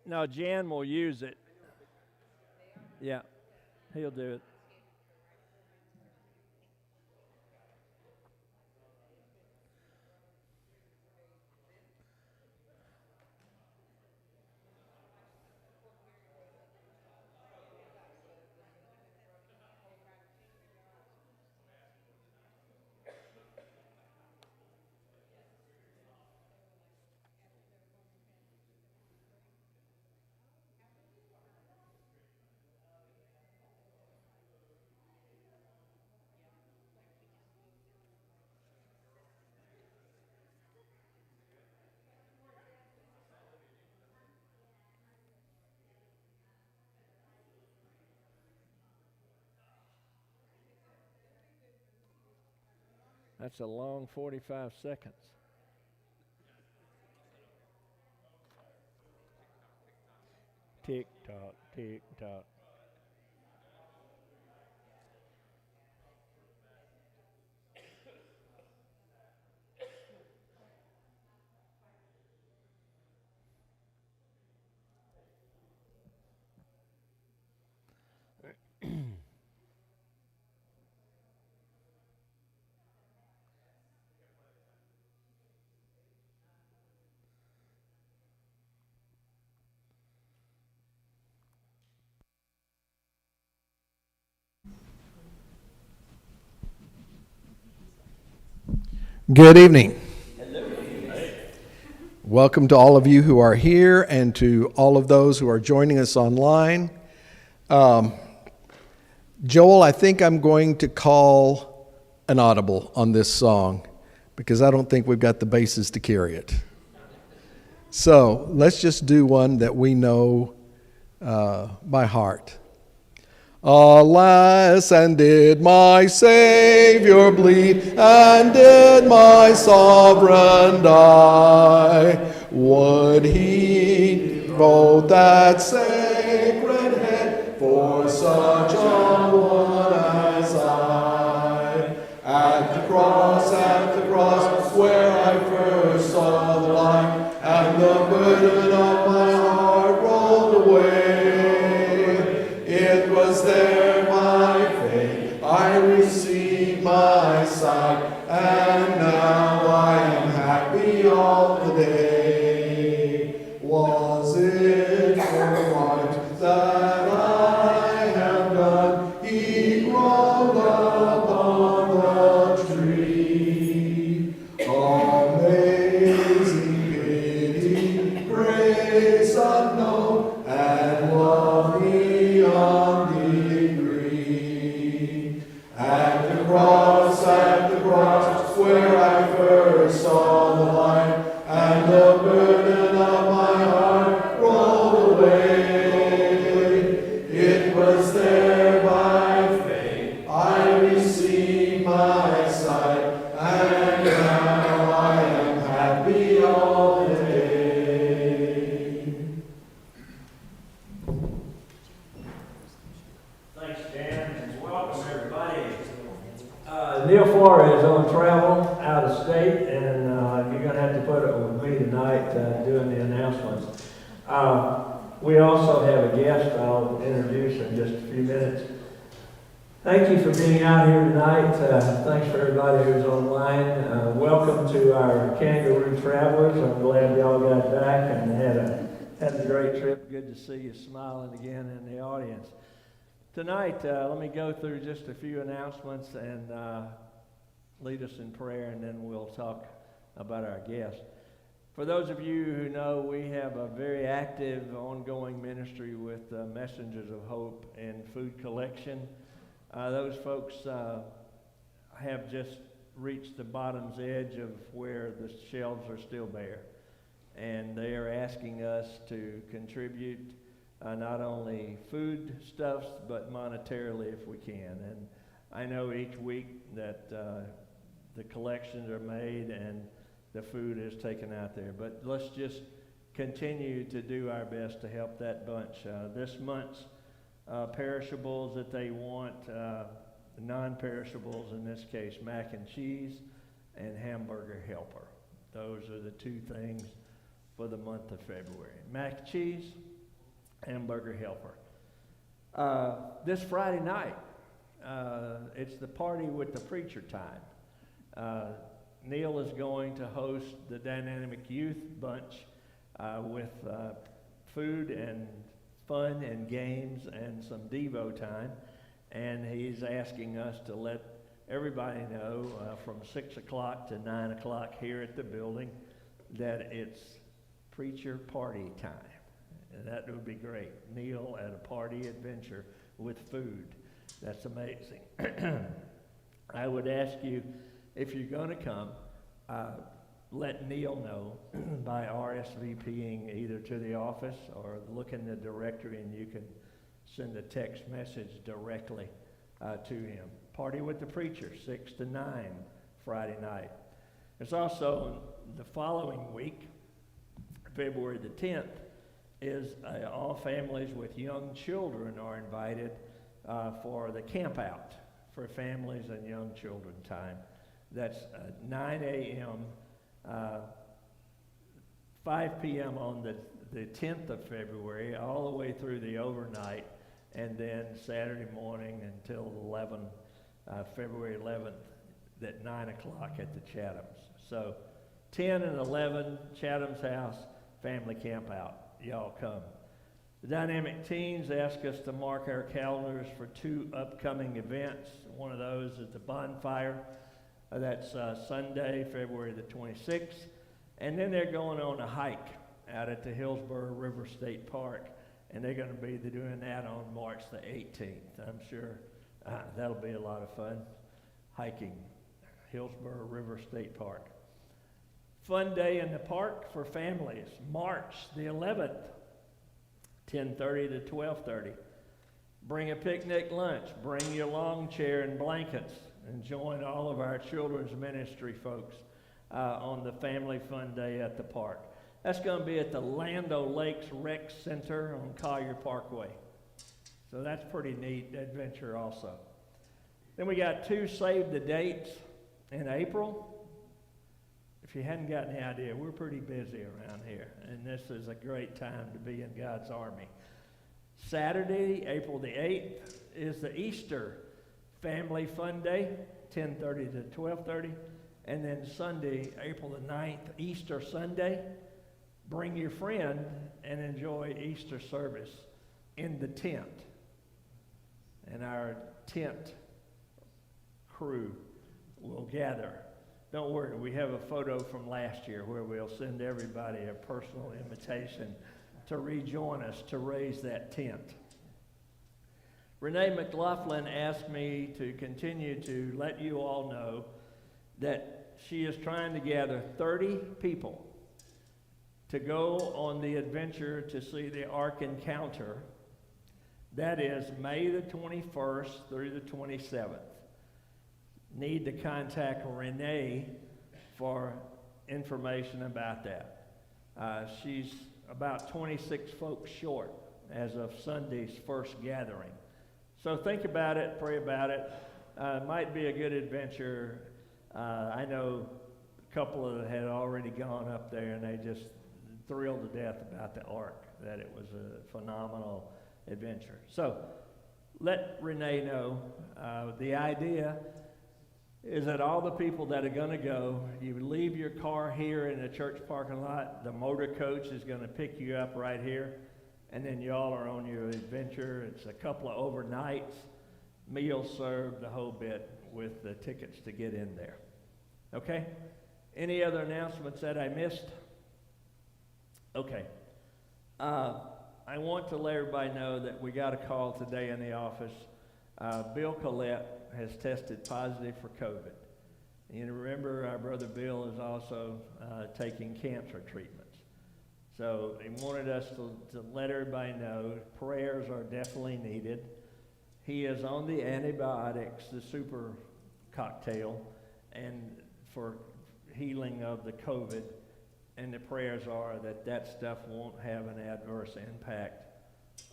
No, Jan will use it. Yeah, he'll do it. That's a long 45 seconds. Tick tock, tick tock. Good evening. Welcome to all of you who are here and to all of those who are joining us online. Joel, I think I'm going to call an audible on this song because I don't think we've got the bases to carry it. So let's just do one that we know by heart. Alas, and did my Savior bleed, and did my Sovereign die? Would he devote that sacred head for such a one as I? At the cross, where I first saw the light, and the burden of my heart rolled away. It was there by faith I received my sight, and now I am happy all the day. Was it for what that I have done? He groaned upon the tree. Amazing pity, grace unknown, and love beyond degree. At the cross, where I first saw the light, and the burden of my heart rolled away. It was there by faith I received my sight, and now I am happy all the day. Thanks, Dan, and welcome everybody. Neil Flores is on travel out of state, and you're going to have to put up with me tonight doing the announcements. We also have a guest I'll introduce in just a few minutes. Thank you for being out here tonight. Thanks for everybody who's online. Welcome to our Kangaroo Travelers. I'm glad y'all got back and had a great trip. Good to see you smiling again in the audience. Tonight, let me go through just a few announcements and lead us in prayer, and then we'll talk about our guest. For those of you who know, we have a very active, ongoing ministry with Messengers of Hope and food collection. Those folks have just reached the bottom's edge of where the shelves are still bare, and they are asking us to contribute not only food stuffs, but monetarily if we can. And I know each week that the collections are made and the food is taken out there. But let's just continue to do our best to help that bunch. This month's perishables that they want, non-perishables in this case, mac and cheese and hamburger helper. Those are the two things for the month of February. Mac and cheese, hamburger helper. This Friday night, it's the party with the preacher time. Neil is going to host the Dynamic Youth Bunch with food and fun and games and some Devo time. And he's asking us to let everybody know from 6 o'clock to 9 o'clock here at the building that it's preacher party time. And that would be great. Neil at a party adventure with food. That's amazing. I would ask you, if you're going to come, let Neil know by RSVPing either to the office or look in the directory, and you can send a text message directly to him. Party with the preacher, 6 to 9 Friday night. There's also the following week, February the 10th, is all families with young children are invited for the camp out for families and young children time. That's 9 a.m., 5 p.m. on the 10th of February, all the way through the overnight, and then Saturday morning until February 11th, at 9 o'clock at the Chathams. So 10 and 11, Chatham's house, family camp out. Y'all come. The Dynamic Teens ask us to mark our calendars for 2 upcoming events. One of those is the bonfire. That's Sunday, February the 26th. And then they're going on a hike out at the Hillsborough River State Park. And they're going to be doing that on March the 18th. I'm sure that'll be a lot of fun, hiking Hillsborough River State Park. Fun day in the park for families, March the 11th, 10:30 to 12:30. Bring a picnic lunch, bring your lawn chair and blankets, and join all of our children's ministry folks on the family fun day at the park. That's going to be at the Land O'Lakes Rec Center on Collier Parkway. So that's pretty neat adventure also. Then we got 2 save the dates in April. If you hadn't got any idea, we're pretty busy around here, and this is a great time to be in God's army. Saturday, April the 8th, is the Easter Family Fun Day, 10:30 to 12:30. And then Sunday, April the 9th, Easter Sunday, bring your friend and enjoy Easter service in the tent. And our tent crew will gather. Don't worry, we have a photo from last year where we'll send everybody a personal invitation to rejoin us to raise that tent. Renee McLaughlin asked me to continue to let you all know that she is trying to gather 30 people to go on the adventure to see the Ark Encounter. That is May the 21st through the 27th. Need to contact Renee for information about that. She's about 26 folks short as of Sunday's first gathering. So think about it, pray about it. Might be a good adventure. I know a couple that had already gone up there, and they just thrilled to death about the Ark, that it was a phenomenal adventure. So let Renee know. The idea is that all the people that are going to go, you leave your car here in the church parking lot, the motor coach is going to pick you up right here, and then y'all are on your adventure. It's a couple of overnights, meals served, the whole bit, with the tickets to get in there. Okay? Any other announcements that I missed? Okay. I want to let everybody know that we got a call today in the office. Bill Collette has tested positive for COVID. And remember, our brother Bill is also taking cancer treatments. So he wanted us to let everybody know prayers are definitely needed. He is on the antibiotics, the super cocktail, and for healing of the COVID. And the prayers are that that stuff won't have an adverse impact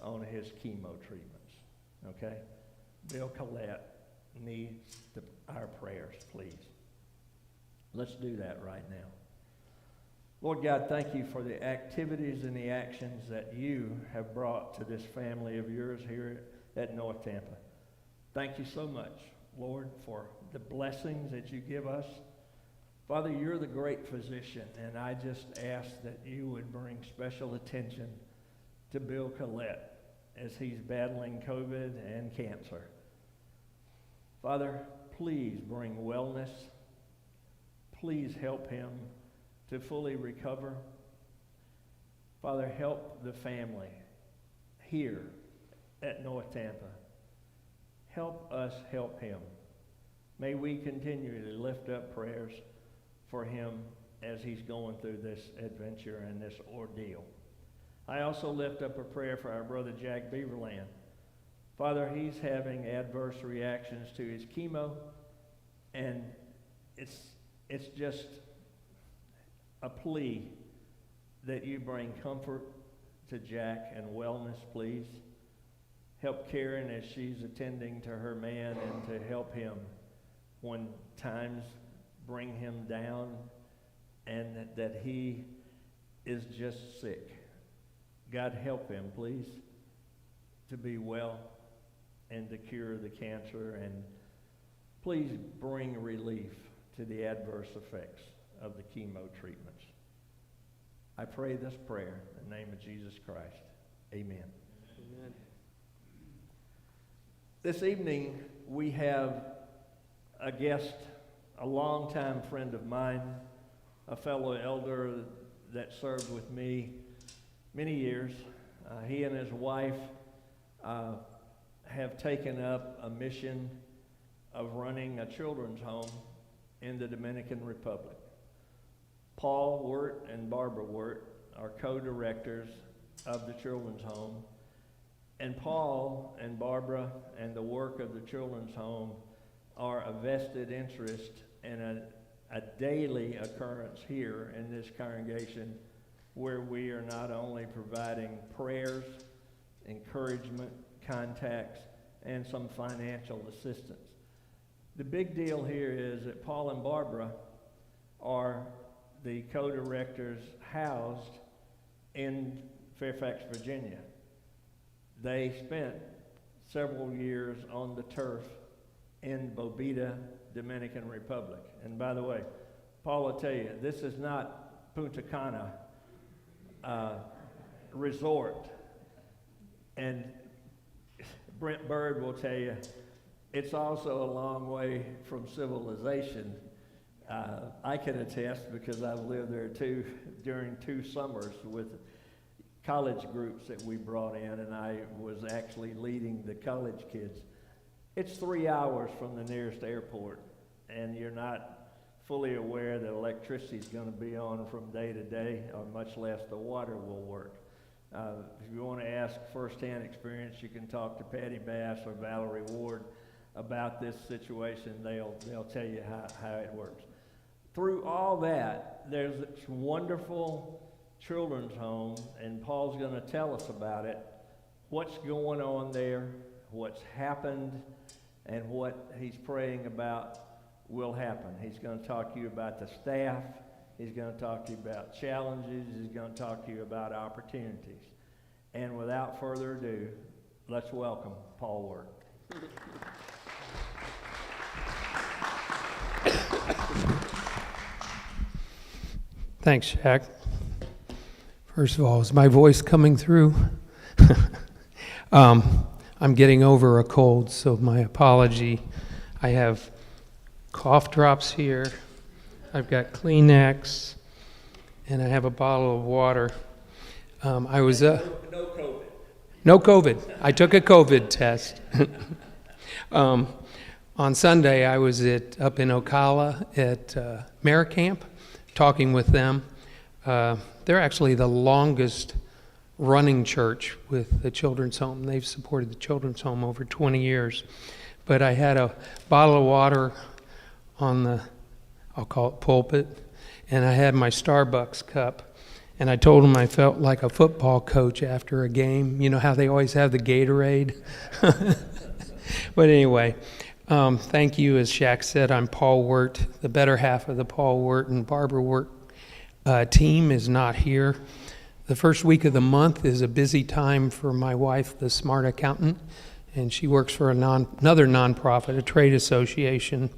on his chemo treatments. Okay? Bill Collette needs our prayers, please. Let's do that right now. Lord God, thank you for the activities and the actions that you have brought to this family of yours here at North Tampa. Thank you so much, Lord, for the blessings that you give us. Father, you're the great physician, and I just ask that you would bring special attention to Bill Collette as he's battling COVID and cancer. Father, please bring wellness. Please help him to fully recover. Father, help the family here at North Tampa. Help us help him. May we continually lift up prayers for him as he's going through this adventure and this ordeal. I also lift up a prayer for our brother Jack Beaverland. Father, he's having adverse reactions to his chemo, and it's just a plea that you bring comfort to Jack and wellness, please. Help Karen as she's attending to her man, and to help him when times bring him down and that he is just sick. God, help him, please, to be well and to cure the cancer, and please bring relief to the adverse effects of the chemo treatments. I pray this prayer in the name of Jesus Christ. Amen. Amen. This evening we have a guest, a longtime friend of mine, a fellow elder that served with me many years. He and his wife have taken up a mission of running a children's home in the Dominican Republic. Paul Wirt and Barbara Wirt are co-directors of the children's home, and Paul and Barbara and the work of the children's home are a vested interest and a daily occurrence here in this congregation, where we are not only providing prayers, encouragement, contacts, and some financial assistance. The big deal here is that Paul and Barbara are the co-directors housed in Fairfax, Virginia. They spent several years on the turf in Bobita, Dominican Republic. And by the way, Paul will tell you, this is not Punta Cana resort. And Brent Bird will tell you, it's also a long way from civilization. I can attest, because I've lived there too during 2 summers with college groups that we brought in, and I was actually leading the college kids. It's 3 hours from the nearest airport, and you're not fully aware that electricity is going to be on from day to day, or much less the water will work. If you want to ask firsthand experience, you can talk to Patty Bass or Valerie Ward about this situation. They'll tell you how it works. Through all that, there's this wonderful children's home, and Paul's going to tell us about it, what's going on there, what's happened, and what he's praying about will happen. He's going to talk to you about the staff. He's going to talk to you about challenges. He's going to talk to you about opportunities. And without further ado, let's welcome Paul Wirt. Thanks, Jack. First of all, is my voice coming through? I'm getting over a cold, so my apology. I have cough drops here. I've got Kleenex, and I have a bottle of water. No COVID. No COVID. I took a COVID test. On Sunday, I was up in Ocala at Maricamp, talking with them. They're actually the longest running church with the children's home. They've supported the children's home over 20 years. But I had a bottle of water on the, I'll call it pulpit, and I had my Starbucks cup. And I told them I felt like a football coach after a game. You know how they always have the Gatorade? But anyway, thank you. As Shaq said, I'm Paul Wirt, the better half of the Paul Wirt and Barbara Wirt team is not here. The first week of the month is a busy time for my wife, the smart accountant, and she works for another nonprofit, a trade association,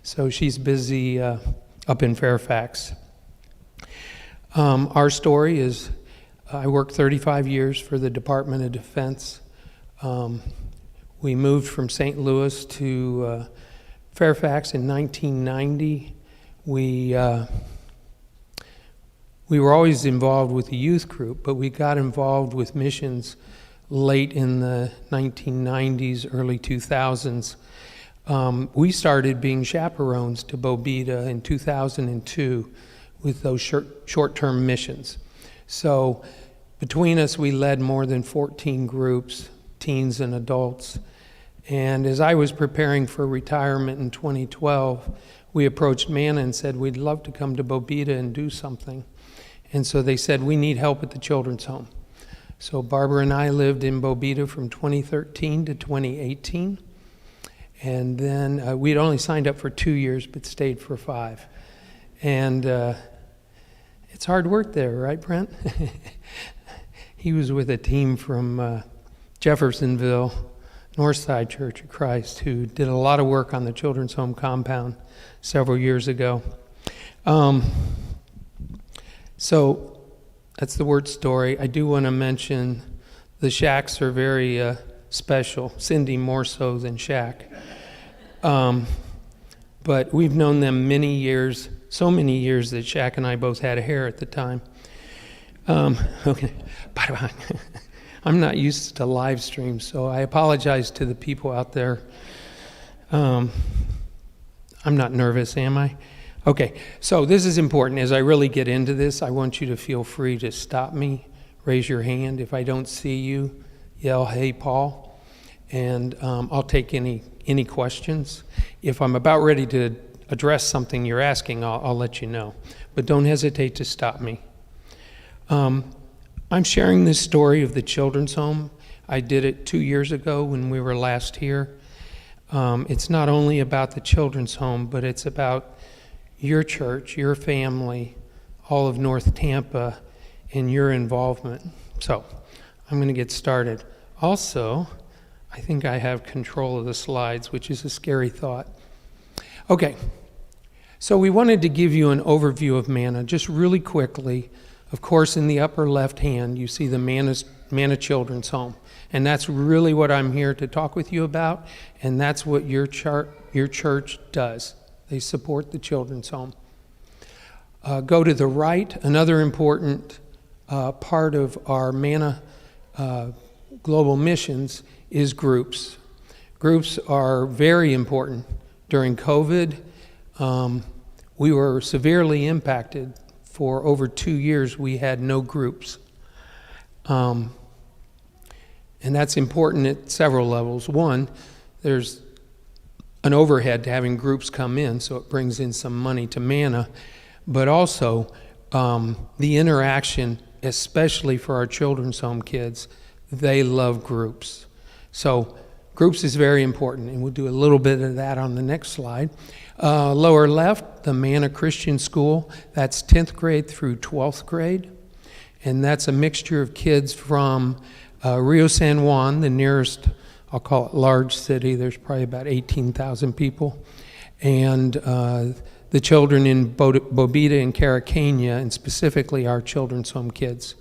so she's busy up in Fairfax. Our story is, I worked 35 years for the Department of Defense. We moved from St. Louis to Fairfax in 1990. We were always involved with the youth group, but we got involved with missions late in the 1990s, early 2000s. We started being chaperones to Bobita in 2002 with those short-term missions. So between us, we led more than 14 groups, teens and adults. And as I was preparing for retirement in 2012, we approached Manna and said, we'd love to come to Bobita and do something. And so they said, we need help at the children's home. So Barbara and I lived in Bobita from 2013 to 2018. And then we'd only signed up for 2 years, but stayed for 5. And it's hard work there, right, Brent? He was with a team from Jeffersonville, Northside Church of Christ, who did a lot of work on the children's home compound several years ago. So that's the word story. I do want to mention the Shacks are very special. Cindy more so than Shack. But we've known them many years, so many years that Shack and I both had hair at the time. Okay, I'm not used to live streams, so I apologize to the people out there. I'm not nervous, am I? Okay, so this is important. As I really get into this, I want you to feel free to stop me, raise your hand. If I don't see you, yell, hey, Paul, and I'll take any questions. If I'm about ready to address something you're asking, I'll let you know. But don't hesitate to stop me. I'm sharing this story of the children's home. I did it 2 years ago when we were last here. It's not only about the children's home, but it's about your church, your family, all of North Tampa, and your involvement. So I'm going to get started. Also, I think I have control of the slides, which is a scary thought. Okay, so we wanted to give you an overview of Manna, just really quickly. Of course, in the upper left hand, you see the Manna Children's Home. And that's really what I'm here to talk with you about, and that's what your church does. They support the children's home. Go to the right. Another important part of our Manna global missions is groups. Groups are very important. During COVID, we were severely impacted. For over 2 years, we had no groups. And that's important at several levels. One, there's an overhead to having groups come in, so it brings in some money to Manna, but also the interaction, especially for our children's home kids, they love groups. So groups is very important, and we'll do a little bit of that on the next slide. Lower left, the Manna Christian School, that's 10th grade through 12th grade, and that's a mixture of kids from Rio San Juan, the nearest, I'll call it large city. There's probably about 18,000 people. And the children in Bobita and Caracania, and specifically our children's home kids.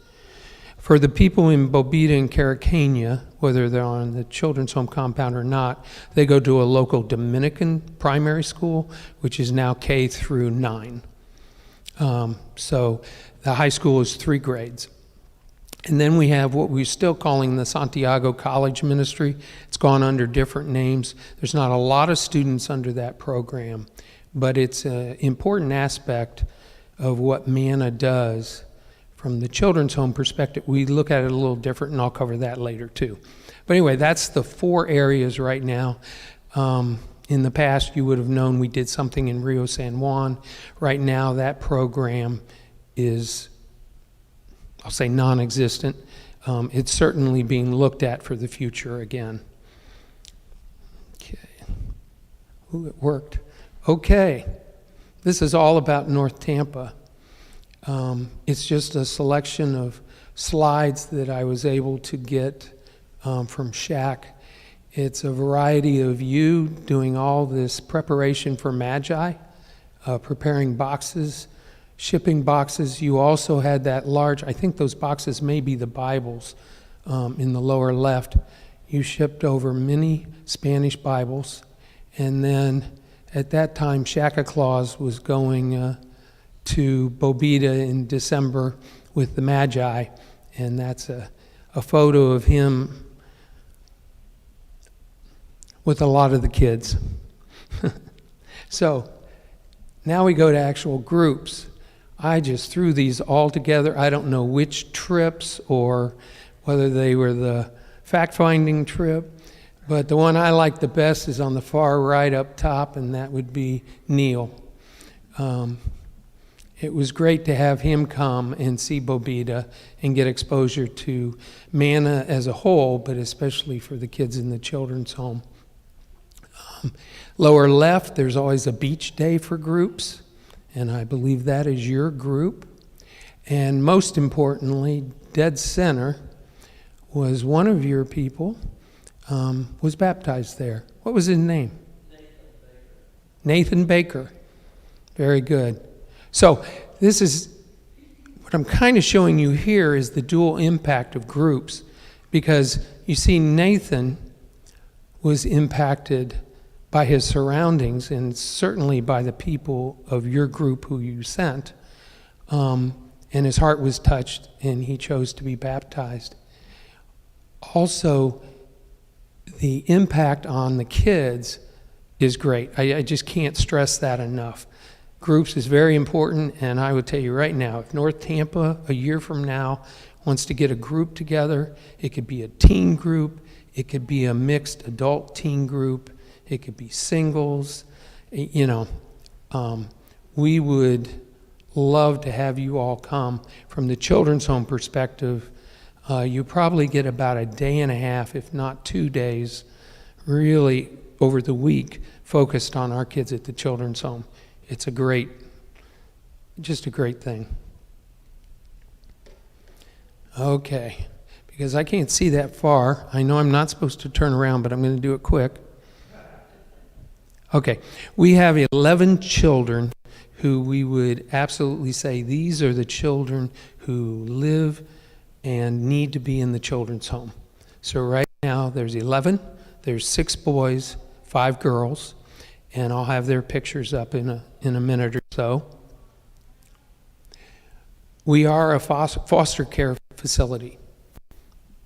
For the people in Bobita and Caracania, whether they're on the children's home compound or not, they go to a local Dominican primary school, which is now K through 9. So the high school is 3 grades. And then we have what we're still calling the Santiago College Ministry. It's gone under different names. There's not a lot of students under that program, but it's an important aspect of what Manna does. From the children's home perspective, we look at it a little different, and I'll cover that later too. But anyway, that's the 4 areas right now. In the past, you would have known we did something in Rio San Juan. Right now, that program is, I'll say, non-existent. It's certainly being looked at for the future again. Okay. Ooh, it worked. Okay. This is all about North Tampa. It's just a selection of slides that I was able to get from Shaq. It's a variety of you doing all this preparation for Magi, preparing boxes, shipping boxes. You also had that large, I think those boxes may be the Bibles in the lower left. You shipped over many Spanish Bibles. And then at that time, Shaka Claus was going to Bobita in December with the Magi. And that's a photo of him with a lot of the kids. So now we go to actual groups. I just threw these all together. I don't know which trips or whether they were the fact-finding trip, but the one I like the best is on the far right up top, and that would be Neil. It was great to have him come and see Bobita and get exposure to Manna as a whole, but especially for the kids in the children's home. Lower left, there's always a beach day for groups, and I believe that is your group. And most importantly, dead center was one of your people was baptized there. What was his name? Nathan Baker. Very good. So this is, what I'm kind of showing you here is the dual impact of groups, because you see Nathan was impacted by his surroundings and certainly by the people of your group who you sent. And his heart was touched and he chose to be baptized. Also, the impact on the kids is great. I just can't stress that enough. Groups is very important, and I would tell you right now, if North Tampa a year from now wants to get a group together, it could be a teen group, it could be a mixed adult teen group, it could be singles, we would love to have you all come. From the children's home perspective, you probably get about a day and a half, if not 2 days, really over the week, focused on our kids at the children's home. It's just a great thing. Okay, because I can't see that far. I know I'm not supposed to turn around, but I'm going to do it quick. Okay, we have 11 children who we would absolutely say these are the children who live and need to be in the children's home. So right now there's 11, there's 6 boys, 5 girls, and I'll have their pictures up in a minute or so. We are a foster care facility.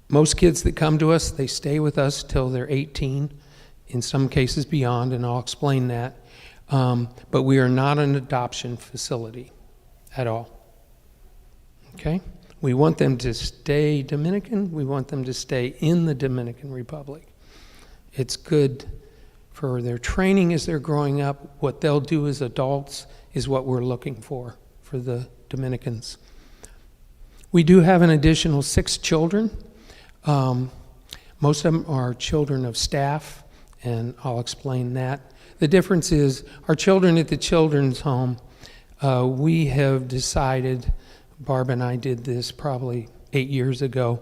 Most kids that come to us, they stay with us till they're 18, in some cases beyond, and I'll explain that. But we are not an adoption facility at all. Okay? We want them to stay Dominican. We want them to stay in the Dominican Republic. It's good for their training as they're growing up. What they'll do as adults is what we're looking for the Dominicans. We do have an additional 6 children. Most of them are children of staff, and I'll explain that. The difference is our children at the children's home, we have decided, Barb and I did this probably 8 years ago.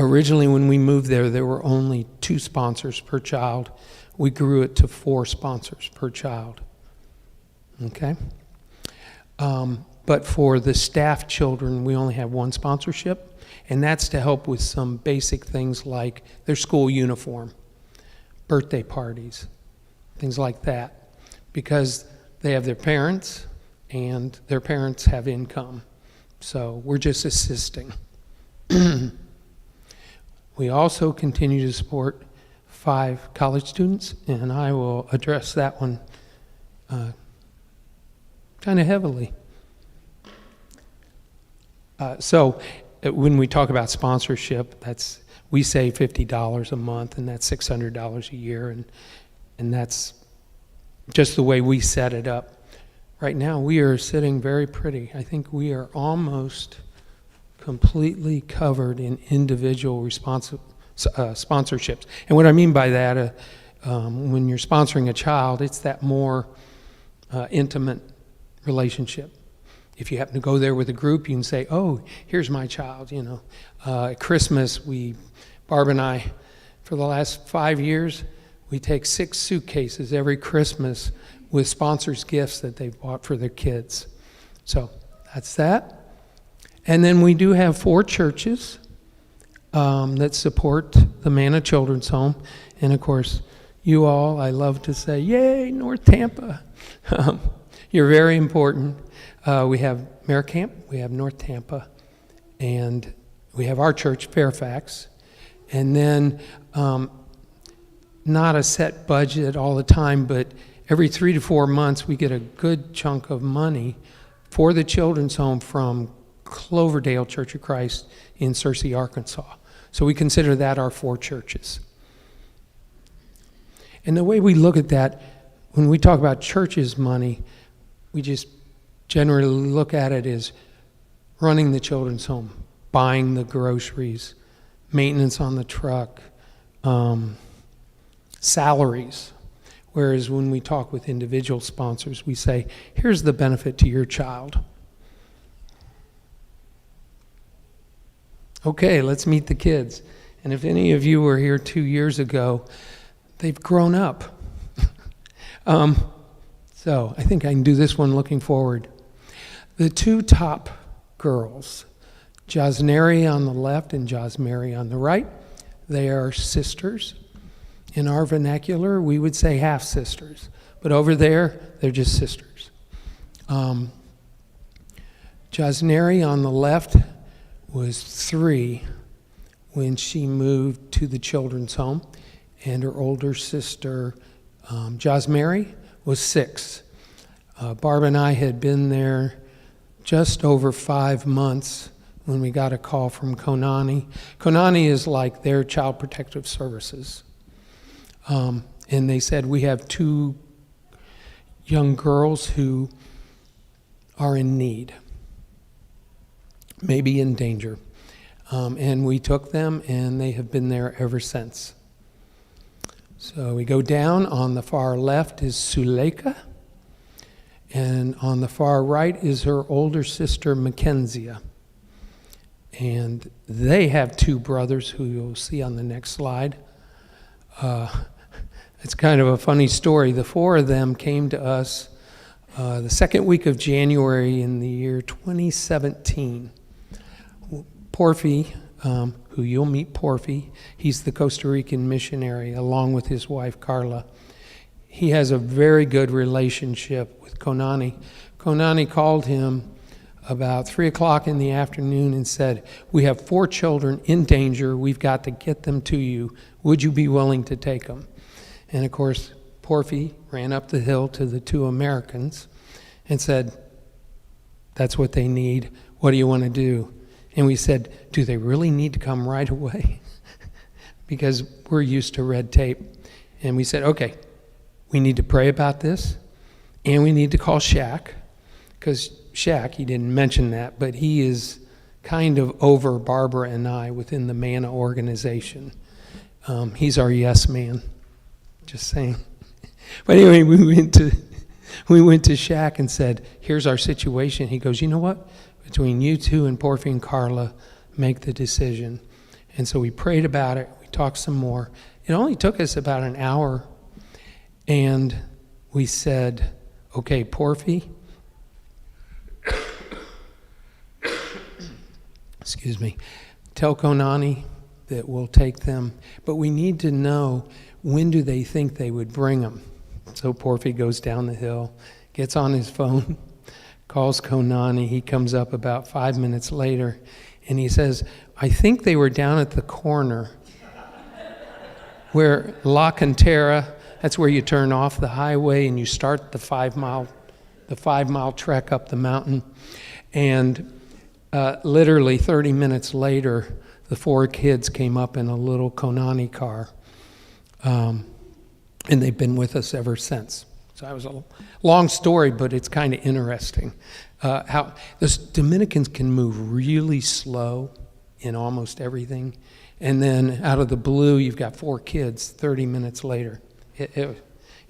Originally, when we moved there were only 2 sponsors per child. We grew it to 4 sponsors per child. Okay? But for the staff children, we only have 1 sponsorship, and that's to help with some basic things like their school uniform, birthday parties, things like that, because they have their parents, and their parents have income. So we're just assisting. We also continue to support 5 college students, and I will address that one kind of heavily. So when we talk about sponsorship, we say $50 a month, and that's $600 a year, and that's just the way we set it up. Right now, we are sitting very pretty. I think we are almost completely covered in individual sponsorships. And what I mean by that, when you're sponsoring a child, it's that more intimate relationship. If you happen to go there with a group, you can say, oh, here's my child, At Christmas, Barb and I, for the last 5 years, we take 6 suitcases every Christmas with sponsors' gifts that they've bought for their kids. So that's that. And then we do have 4 churches that support the Manna Children's Home. And of course, you all, I love to say, yay, North Tampa. You're very important. We have Camp, we have North Tampa, and we have our church, Fairfax. And then not a set budget all the time, but every 3 to 4 months we get a good chunk of money for the children's home from Cloverdale Church of Christ in Searcy, Arkansas. So we consider that our 4 churches. And the way we look at that, when we talk about churches' money, we just generally look at it as running the children's home, buying the groceries, maintenance on the truck, salaries. Whereas when we talk with individual sponsors, we say, here's the benefit to your child. Okay, let's meet the kids. And if any of you were here 2 years ago, they've grown up. So I think I can do this one looking forward. The 2 top girls, Josnary on the left and Josmary on the right, they are sisters. In our vernacular, we would say half-sisters. But over there, they're just sisters. Josnary on the left was 3 when she moved to the children's home, and her older sister, Josmary, was 6. Barb and I had been there just over 5 months when we got a call from Konani. Konani is like their Child Protective Services. And they said, we have 2 young girls who are in need, maybe in danger. And we took them, and they have been there ever since. So we go down. On the far left is Suleika, and on the far right is her older sister, Mackenzia. And they have 2 brothers who you'll see on the next slide. It's kind of a funny story. The 4 of them came to us the second week of January in the year 2017. Porfi, who you'll meet Porfi, he's the Costa Rican missionary along with his wife Carla. He has a very good relationship with Konani. Konani called him about 3 o'clock in the afternoon and said, we have 4 children in danger. We've got to get them to you. Would you be willing to take them? And of course, Porfi ran up the hill to the 2 Americans and said, that's what they need. What do you want to do? And we said, do they really need to come right away? Because we're used to red tape. And we said, okay, we need to pray about this, and we need to call Shaq, because Shaq, he didn't mention that, but he is kind of over Barbara and I within the Manna organization. He's our yes man, just saying. But anyway, we went to Shaq and said, here's our situation. He goes, you know what? Between you 2 and Porfi and Carla, make the decision. And so we prayed about it. We talked some more. It only took us about an hour. And we said, okay, Porfi, excuse me, tell Konani that we'll take them. But we need to know, when do they think they would bring them? So Porfi goes down the hill, gets on his phone, calls Konani. He comes up about 5 minutes later, and he says, I think they were down at the corner where La Cantera, that's where you turn off the highway and you start the 5-mile trek up the mountain. And literally 30 minutes later, the 4 kids came up in a little Konani car, and they've been with us ever since. So that was a long story, but it's kind of interesting. How the Dominicans can move really slow in almost everything. And then out of the blue, you've got 4 kids 30 minutes later. It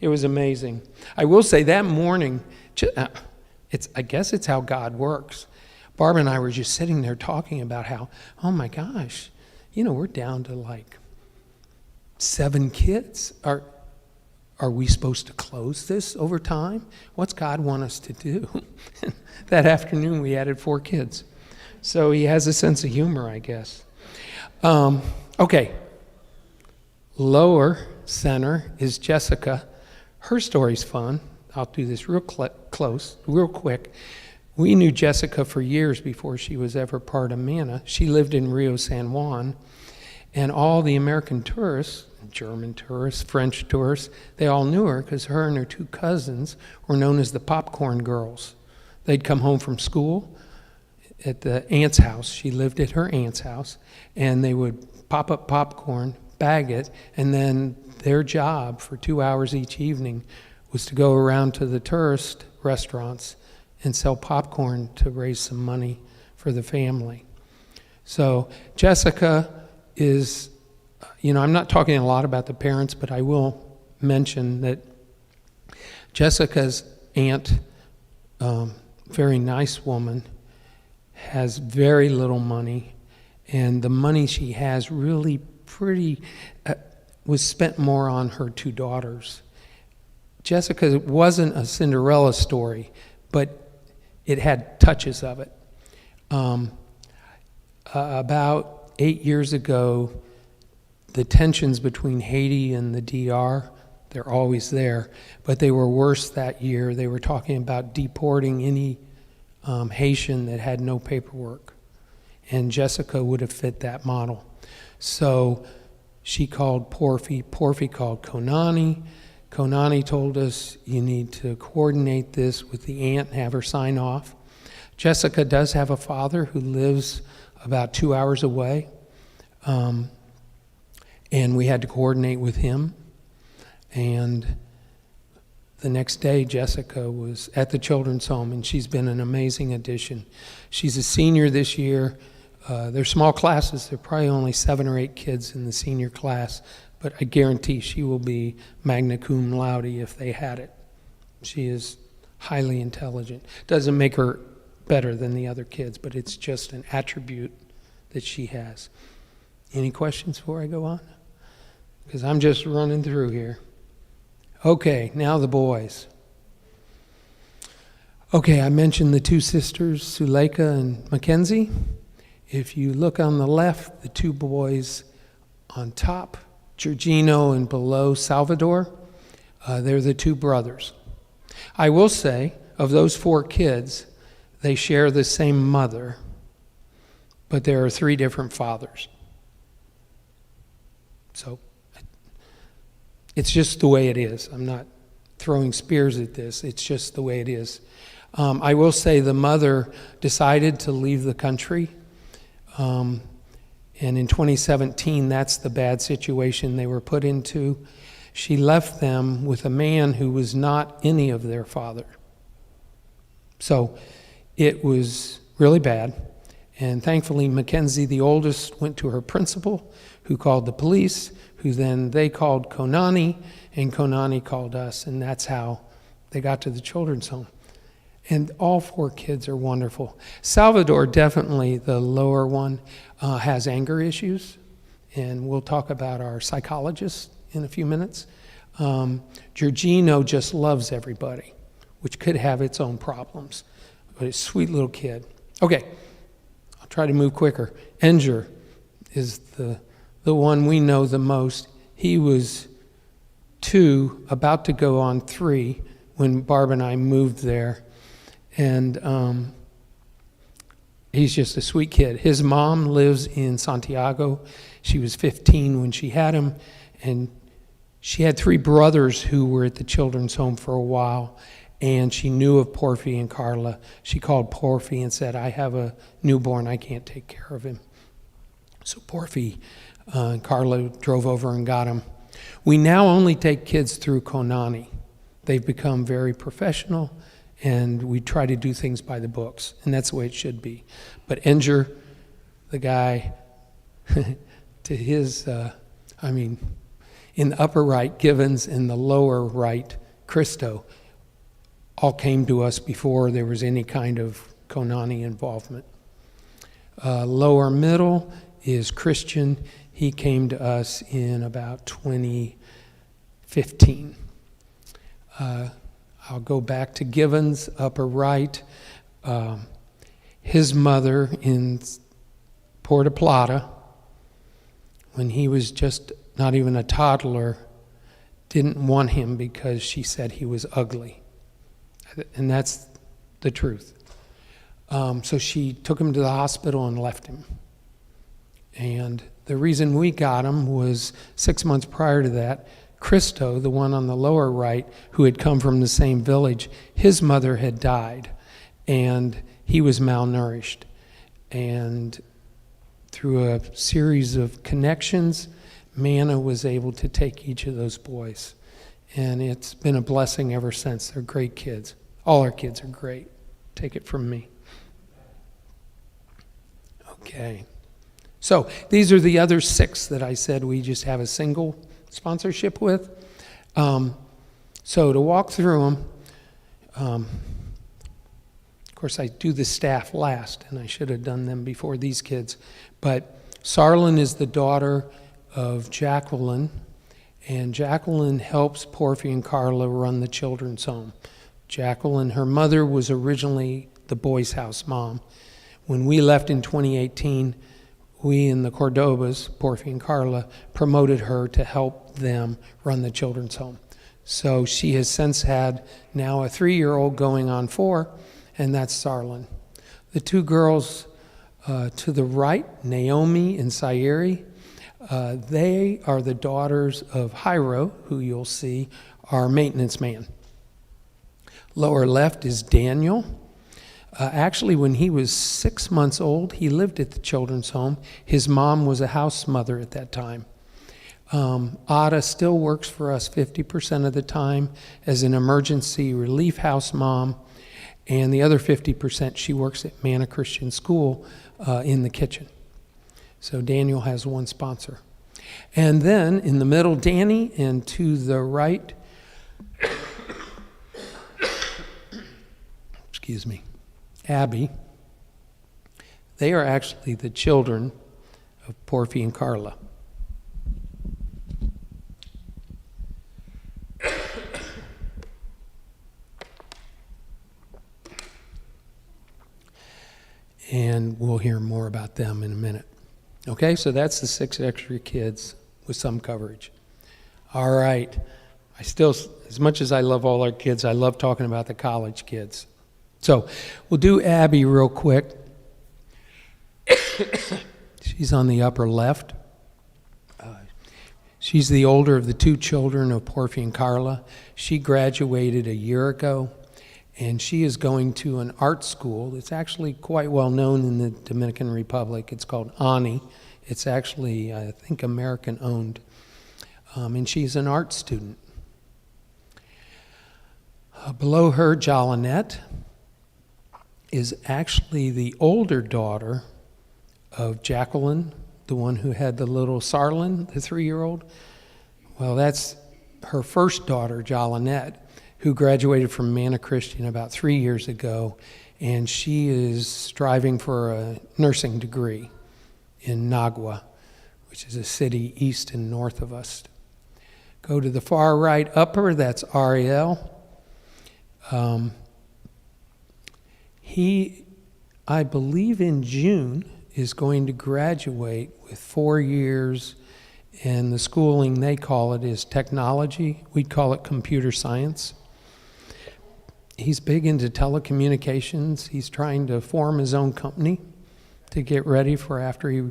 was amazing. I will say that morning, I guess it's how God works. Barbara and I were just sitting there talking about how, oh my gosh, we're down to like 7 kids. Are we supposed to close this over time? What's God want us to do? That afternoon we added 4 kids. So he has a sense of humor, I guess. Okay. Lower center is Jessica. Her story's fun. I'll do this real quick. We knew Jessica for years before she was ever part of Manna. She lived in Rio San Juan, and all the American tourists, German tourists, French tourists, they all knew her because her and her 2 cousins were known as the popcorn girls. They'd come home from school at the aunt's house. She lived at her aunt's house, and they would pop up popcorn, bag it, and then their job for 2 hours each evening was to go around to the tourist restaurants and sell popcorn to raise some money for the family. So Jessica is, I'm not talking a lot about the parents, but I will mention that Jessica's aunt, very nice woman, has very little money, and the money she has really was spent more on her 2 daughters. Jessica wasn't a Cinderella story, but it had touches of it. About 8 years ago, the tensions between Haiti and the DR, they're always there, but they were worse that year. They were talking about deporting any Haitian that had no paperwork, and Jessica would have fit that model. So she called Porfi. Porfi called Konani. Konani told us, you need to coordinate this with the aunt and have her sign off. Jessica does have a father who lives about 2 hours away, and we had to coordinate with him. And the next day, Jessica was at the children's home, and she's been an amazing addition. She's a senior this year. They're small classes. There are probably only 7 or 8 kids in the senior class, but I guarantee she will be magna cum laude if they had it. She is highly intelligent. Doesn't make her better than the other kids, but it's just an attribute that she has. Any questions before I go on? Because I'm just running through here. Okay, now the boys. Okay, I mentioned the 2 sisters, Suleika and Mackenzie. If you look on the left, the 2 boys on top, Giorgino, and below, Salvador, they're the 2 brothers. I will say, of those 4 kids, they share the same mother, but there are 3 different fathers. So it's just the way it is. I'm not throwing spears at this. It's just the way it is. I will say the mother decided to leave the country. And in 2017, that's the bad situation they were put into. She left them with a man who was not any of their father. So it was really bad. And thankfully, Mackenzie, the oldest, went to her principal, who called the police, who then they called Konani, and Konani called us. And that's how they got to the children's home. And all 4 kids are wonderful. Salvador, definitely the lower one, has anger issues. And we'll talk about our psychologist in a few minutes. Giorgino just loves everybody, which could have its own problems. But he's a sweet little kid. Okay, I'll try to move quicker. Enger is the one we know the most. He was 2, about to go on 3, when Barb and I moved there. And he's just a sweet kid. His mom lives in Santiago. She was 15 when she had him, and she had 3 brothers who were at the children's home for a while, and she knew of Porfi and Carla. She called Porfi and said, I have a newborn, I can't take care of him. So Porfi and Carla drove over and got him. We now only take kids through Konani. They've become very professional, and we try to do things by the books, and that's the way it should be. But Enger, the guy, to his, in the upper right, Givens, in the lower right, Christo, all came to us before there was any kind of Konani involvement. Lower middle is Christian. He came to us in about 2015. I'll go back to Givens, upper right. His mother in Puerto Plata, when he was just not even a toddler, didn't want him because she said he was ugly. And that's the truth. So she took him to the hospital and left him. And the reason we got him was 6 months prior to that, Christo, the one on the lower right, who had come from the same village, his mother had died, and he was malnourished. And through a series of connections, Manna was able to take each of those boys. And it's been a blessing ever since. They're great kids. All our kids are great. Take it from me. Okay. So these are the other 6 that I said we just have a single sponsorship with. So to walk through them, of course I do the staff last, and I should have done them before these kids. But Sarlin is the daughter of Jacqueline, and Jacqueline helps Porphy and Carla run the children's home. Jacqueline, her mother was originally the Boys House mom. When we left in 2018, we in the Cordobas, Porphy and Carla, promoted her to help them run the children's home. So she has since had now a 3-year-old going on 4, and that's Sarlin. The 2 girls to the right, Naomi and Sayeri, they are the daughters of Jairo, who you'll see, our maintenance man. Lower left is Daniel. Actually, when he was 6 months old, he lived at the children's home. His mom was a house mother at that time. Ada still works for us 50% of the time as an emergency relief house mom, and the other 50% she works at Manna Christian School in the kitchen. So Daniel has 1 sponsor. And then in the middle, Danny, and to the right, excuse me, Abby. They are actually the children of Porphy and Carla. And we'll hear more about them in a minute. Okay, so that's the 6 extra kids with some coverage. All right. I still, as much as I love all our kids, I love talking about the college kids. So we'll do Abby real quick. She's on the upper left. She's the older of the 2 children of Porphy and Carla. She graduated a year ago, and she is going to an art school. It's actually quite well known in the Dominican Republic. It's called ANI. It's actually, I think, American-owned. And she's an art student. Below her, Jolinette is actually the older daughter of Jacqueline, the one who had the little Sarlin, the 3-year-old. Well, that's her first daughter, Jolinette, who graduated from Manna Christian about 3 years ago, and she is striving for a nursing degree in Nagua, which is a city east and north of us. Go to the far right upper, that's Ariel. He, I believe in June, is going to graduate with 4 years, and the schooling they call it is technology. We'd call it computer science. He's big into telecommunications. He's trying to form his own company to get ready for after he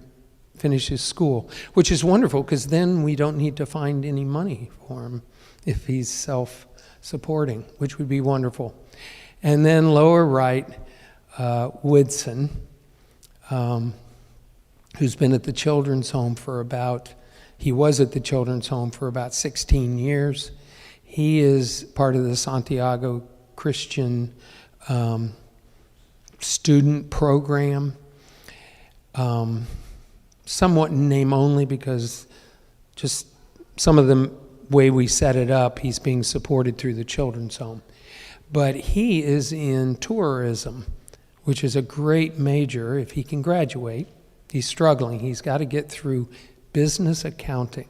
finishes school, which is wonderful because then we don't need to find any money for him if he's self-supporting, which would be wonderful. And then lower right, Woodson, who's been at the children's home for about, he was at the children's home for about 16 years. He is part of the Santiago Christian student program, somewhat in name only because just some of the way we set it up, he's being supported through the children's home. but he is in tourism, which is a great major if he can graduate. He's struggling. He's got to get through business accounting.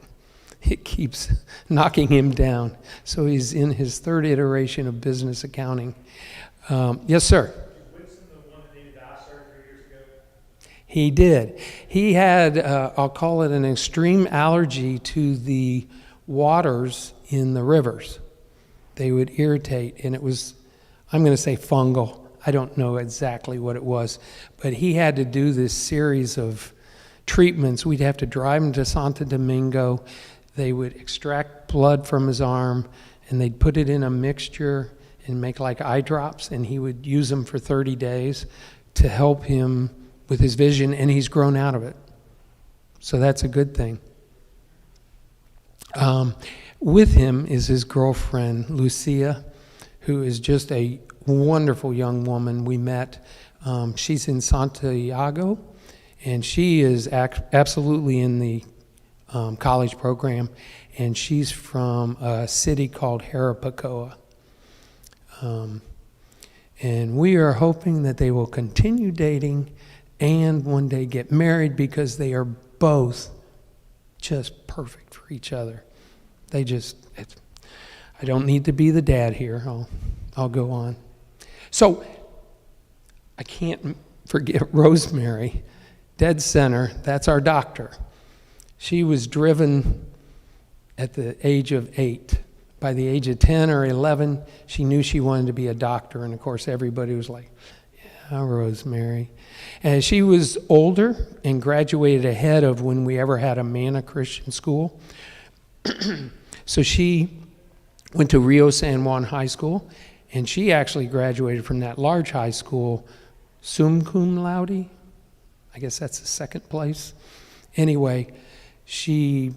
It keeps knocking him down. So he's in his third iteration of business accounting. Yes, sir? He did. He had, I'll call it an extreme allergy to the waters in the rivers. They would irritate, and it was, I'm going to say fungal. I don't know exactly what it was, but he had to do this series of treatments. We'd have to drive him to Santo Domingo. They would extract blood from his arm, and they'd put it in a mixture and make like eye drops, and he would use them for 30 days to help him with his vision, and he's grown out of it. So that's a good thing. With him is his girlfriend, Lucia, who is just a wonderful young woman we met. She's in Santiago, and she is absolutely in the college program, and she's from a city called Jarabacoa. And we are hoping that they will continue dating and one day get married, because they are both just perfect for each other. I don't need to be the dad here. I'll go on. So I can't forget Rosemary, dead center. That's our doctor. She was driven at the age of 8. By the age of 10 or 11, she knew she wanted to be a doctor. And of course, everybody was like, yeah, Rosemary. And she was older and graduated ahead of when we ever had a Manna Christian school. So she went to Rio San Juan High School, and she actually graduated from that large high school summa cum laude. I guess that's the second place. Anyway, she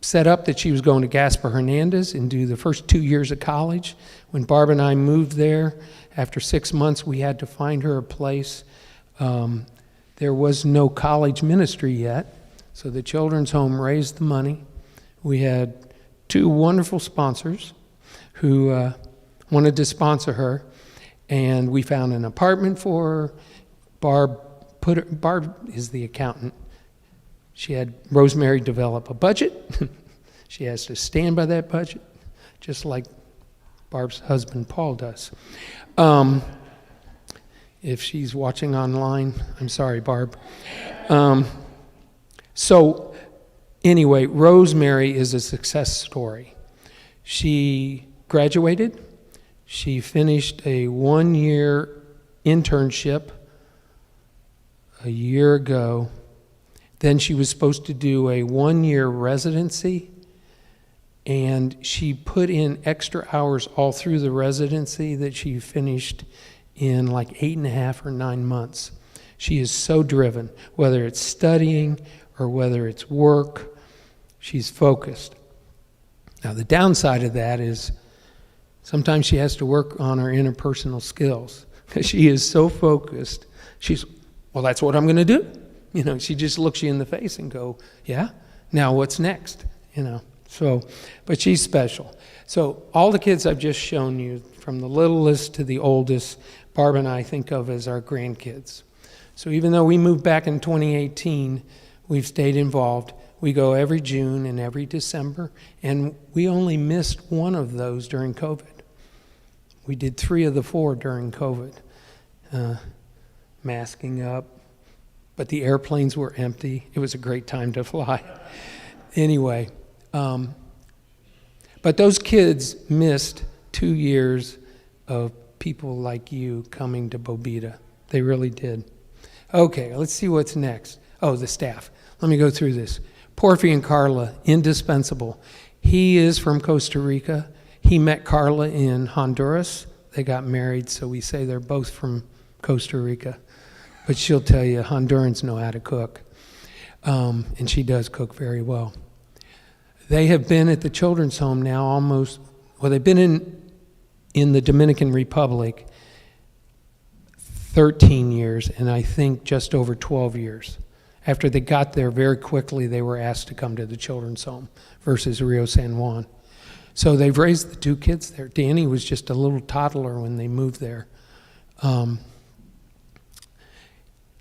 set up that she was going to Gaspar Hernandez and do the first 2 years of college. When Barb and I moved there, after 6 months, we had to find her a place. There was no college ministry yet, so the children's home raised the money. We had 2 wonderful sponsors who wanted to sponsor her, and we found an apartment for her. Barb is the accountant. She had Rosemary develop a budget. She has to stand by that budget, just like Barb's husband Paul does. If she's watching online, I'm sorry, Barb. So anyway, Rosemary is a success story. She graduated. She finished a 1-year internship a year ago. Then she was supposed to do a 1-year residency, and she put in extra hours all through the residency that she finished in like 8.5 or 9 months. She is so driven, whether it's studying or whether it's work, she's focused. Now, the downside of that is sometimes she has to work on her interpersonal skills, because she is so focused. Well, that's what I'm going to do. She just looks you in the face and go, yeah, now what's next? So, but she's special. So all the kids I've just shown you, from the littlest to the oldest, Barb and I think of as our grandkids. So even though we moved back in 2018, we've stayed involved. We go every June and every December, and we only missed one of those during COVID. We did 3 of the 4 during COVID, masking up. But the airplanes were empty. It was a great time to fly. Anyway, but those kids missed 2 years of people like you coming to Bobita. They really did. Okay, let's see what's next. Oh, the staff. Let me go through this. Porfi and Carla, indispensable. He is from Costa Rica. He met Carla in Honduras. They got married, so we say they're both from Costa Rica. But she'll tell you Hondurans know how to cook, and she does cook very well. They have been at the children's home now they've been in the Dominican Republic 13 years, and I think just over 12 years. After they got there very quickly, they were asked to come to the children's home versus Rio San Juan. So they've raised the 2 kids there. Danny was just a little toddler when they moved there.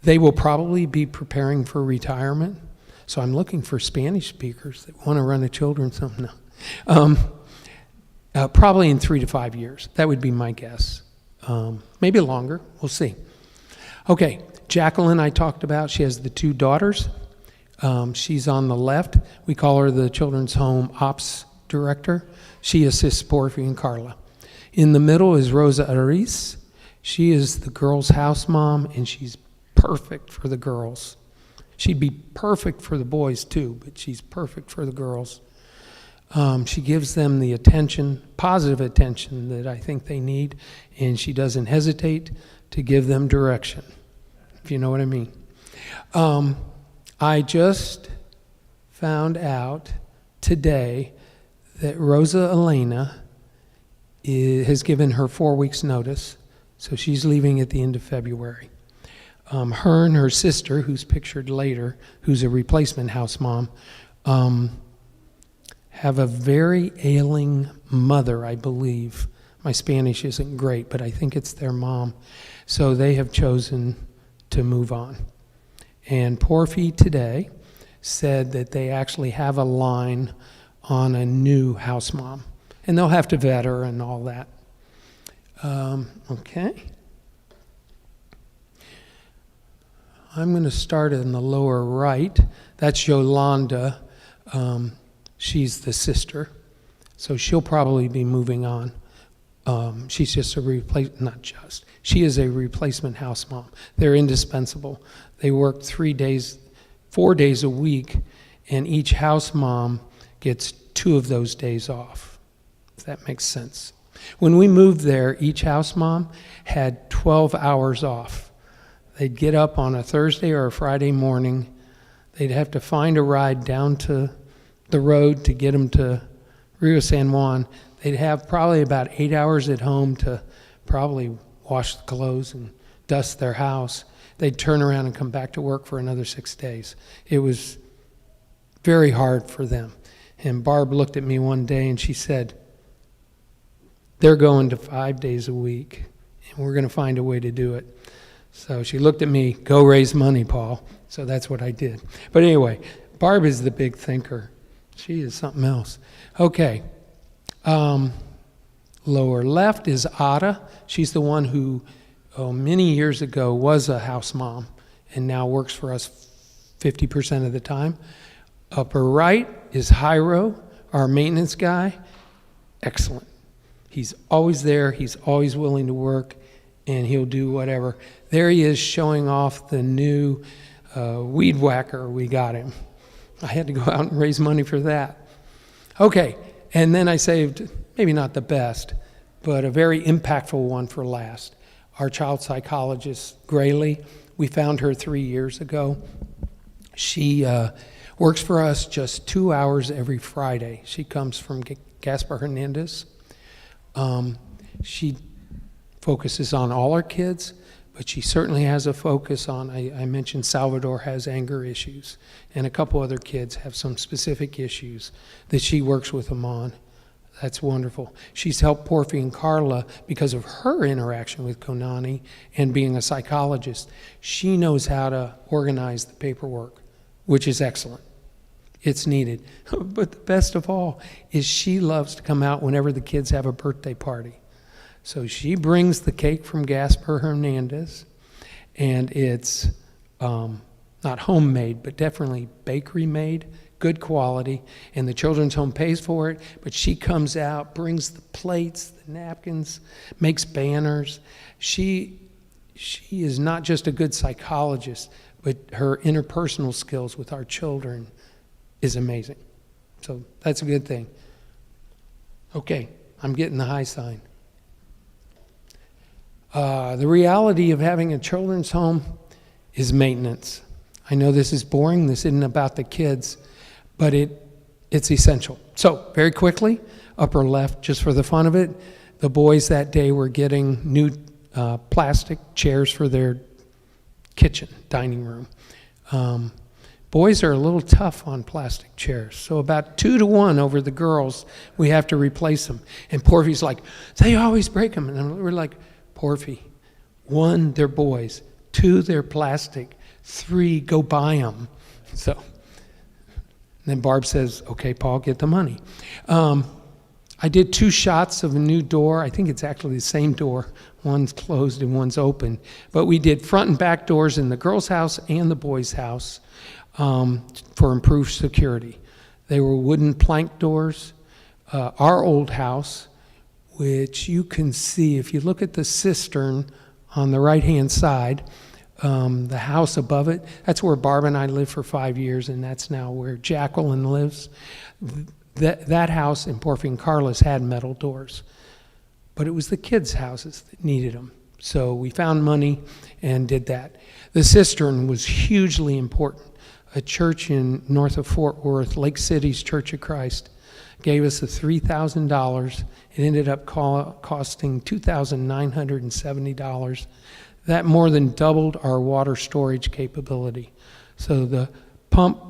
They will probably be preparing for retirement. So I'm looking for Spanish speakers that want to run a children's home now. Probably in 3 to 5 years. That would be my guess. Maybe longer. We'll see. Okay, Jacqueline I talked about. She has the 2 daughters. She's on the left. We call her the Children's Home Ops Director. She assists Porfi and Carla. In the middle is Rosa Ariz. She is the girls' house mom, and she's perfect for the girls. She'd be perfect for the boys too, but she's perfect for the girls. She gives them the attention, positive attention that I think they need, and she doesn't hesitate to give them direction, if you know what I mean. I just found out today that Rosa Elena has given her 4 weeks' notice, so she's leaving at the end of February. Her and her sister, who's pictured later, who's a replacement house mom, have a very ailing mother, I believe. My Spanish isn't great, but I think it's their mom. So they have chosen to move on. And Porfi today said that they actually have a line on a new house mom. And they'll have to vet her and all that. Okay. I'm going to start in the lower right. That's Yolanda. She's the sister. So she'll probably be moving on. She's just she is a replacement house mom. They're indispensable. They work 4 days a week, and each house mom gets 2 of those days off, if that makes sense. When we moved there, each house mom had 12 hours off. They'd get up on a Thursday or a Friday morning. They'd have to find a ride down to the road to get them to Rio San Juan. They'd have probably about 8 hours at home to probably wash the clothes and dust their house. They'd turn around and come back to work for another 6 days. It was very hard for them. And Barb looked at me one day and she said, they're going to 5 days a week, and we're going to find a way to do it. So she looked at me, go raise money, Paul. So that's what I did. But anyway, Barb is the big thinker. She is something else. Okay. Lower left is Ada. She's the one who many years ago was a house mom and now works for us 50% of the time. Upper right is Jairo, our maintenance guy. Excellent. He's always there. He's always willing to work, and he'll do whatever. There he is showing off the new weed whacker we got him. I had to go out and raise money for that. Okay, and then I saved, maybe not the best, but a very impactful one for last. Our child psychologist, Grayley, we found her 3 years ago. She works for us just 2 hours every Friday. She comes from Gaspar Hernandez. She focuses on all our kids, but she certainly has a focus on, I mentioned Salvador has anger issues, and a couple other kids have some specific issues that she works with them on. That's wonderful. She's helped Porfi and Carla because of her interaction with Konani and being a psychologist. She knows how to organize the paperwork, which is excellent. It's needed. But the best of all is she loves to come out whenever the kids have a birthday party. So she brings the cake from Gaspar Hernandez, and it's not homemade, but definitely bakery made, good quality, and the children's home pays for it, but she comes out, brings the plates, the napkins, makes banners. She is not just a good psychologist, but her interpersonal skills with our children is amazing. So that's a good thing. Okay, I'm getting the high sign. The reality of having a children's home is maintenance. I know this is boring, this isn't about the kids, but it's essential. So, very quickly, upper left, just for the fun of it, the boys that day were getting new plastic chairs for their kitchen, dining room. boys are a little tough on plastic chairs. So about 2-1 over the girls, we have to replace them. And Porfy's like, they always break them. And we're like, Porfy, 1, they're boys. 2, they're plastic. 3, go buy them. So then Barb says, okay, Paul, get the money. I did 2 shots of a new door. I think it's actually the same door. One's closed and one's open. But we did front and back doors in the girls' house and the boys' house for improved security. They were wooden plank doors. Our old house, which you can see if you look at the cistern on the right-hand side, the house above it, that's where Barb and I lived for 5 years, and that's now where Jacqueline lives. That house in Porfy and Carlos had metal doors, but it was the kids' houses that needed them. So we found money and did that. The cistern was hugely important. A church north of Fort Worth, Lake City's Church of Christ, gave us the $3,000. It ended up costing $2,970. That more than doubled our water storage capability. So the pump